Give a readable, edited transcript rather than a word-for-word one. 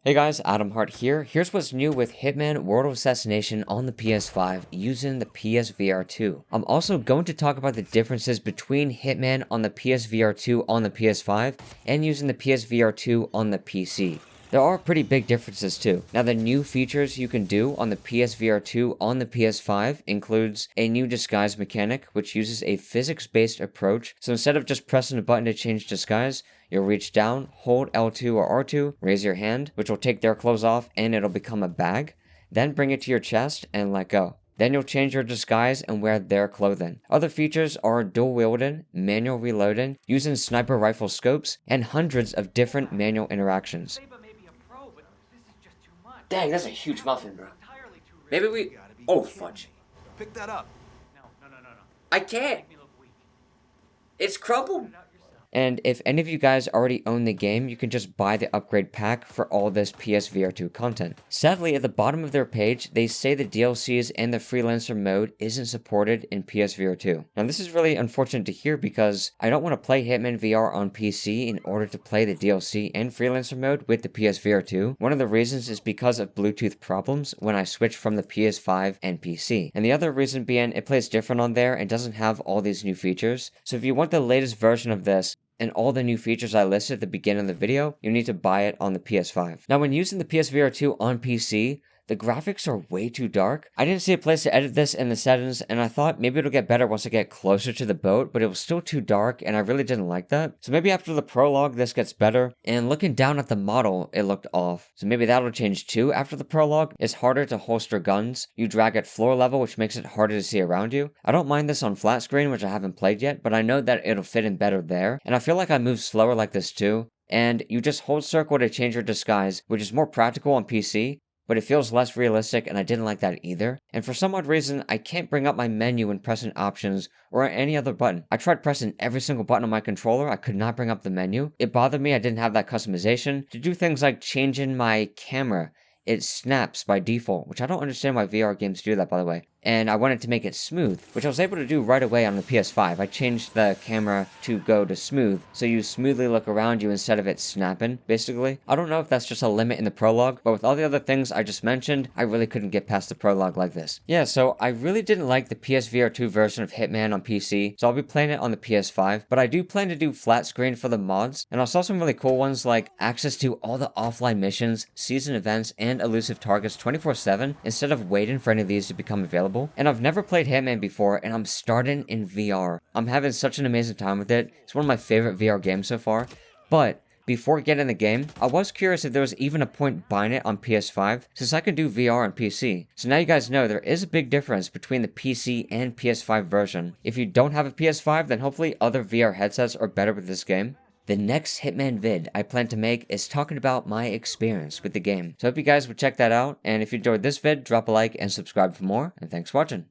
Hey guys, Adam Hart here. Here's what's new with Hitman World of Assassination on the PS5 using the PSVR2. I'm also going to talk about the differences between Hitman on the PSVR2 on the PS5 and using the PSVR2 on the PC. There are pretty big differences too. Now the new features you can do on the PSVR2 on the PS5 includes a new disguise mechanic which uses a physics-based approach. So instead of just pressing a button to change disguise, you'll reach down, hold L2 or R2, raise your hand, which will take their clothes off and it'll become a bag. Then bring it to your chest and let go. Then you'll change your disguise and wear their clothing. Other features are dual wielding, manual reloading, using sniper rifle scopes, and hundreds of different manual interactions. Dang, that's a huge muffin, bro. Maybe we... Oh, fudge. Pick that up. No. I can't. It's crumbled. And if any of you guys already own the game, you can just buy the upgrade pack for all this PSVR2 content. Sadly, at the bottom of their page, they say the DLCs and the freelancer mode isn't supported in PSVR2. Now this is really unfortunate to hear because I don't want to play Hitman VR on PC in order to play the DLC and freelancer mode with the PSVR2. One of the reasons is because of Bluetooth problems when I switch from the PS5 and PC. And the other reason being it plays different on there and doesn't have all these new features. So if you want the latest version of this, and all the new features I listed at the beginning of the video, you need to buy it on the PS5. Now when using the PSVR2 on PC, the graphics are way too dark. I didn't see a place to edit this in the settings, and I thought maybe it'll get better once I get closer to the boat, but it was still too dark, and I really didn't like that. So maybe after the prologue, this gets better. And looking down at the model, it looked off. So maybe that'll change too after the prologue. It's harder to holster guns. You drag at floor level, which makes it harder to see around you. I don't mind this on flat screen, which I haven't played yet, but I know that it'll fit in better there. And I feel like I move slower like this too. And you just hold circle to change your disguise, which is more practical on PC. But it feels less realistic and I didn't like that either. And for some odd reason, I can't bring up my menu when pressing options or any other button. I tried pressing every single button on my controller, I could not bring up the menu. It bothered me I didn't have that customization. To do things like changing my camera, it snaps by default, which I don't understand why VR games do that, by the way. And I wanted to make it smooth, which I was able to do right away on the PS5. I changed the camera to go to smooth, so you smoothly look around you instead of it snapping, basically. I don't know if that's just a limit in the prologue, but with all the other things I just mentioned, I really couldn't get past the prologue like this. Yeah, so I really didn't like the PSVR2 version of Hitman on PC, so I'll be playing it on the PS5, but I do plan to do flat screen for the mods, and I saw some really cool ones like access to all the offline missions, season events, and elusive targets 24/7, instead of waiting for any of these to become available. And I've never played Hitman before, and I'm starting in VR. I'm having such an amazing time with it. It's one of my favorite VR games so far. But before getting the game, I was curious if there was even a point buying it on PS5, since I can do VR on PC. So now you guys know there is a big difference between the PC and PS5 version. If you don't have a PS5, then hopefully other VR headsets are better with this game. The next Hitman vid I plan to make is talking about my experience with the game. So I hope you guys would check that out, and if you enjoyed this vid, drop a like and subscribe for more, and thanks for watching.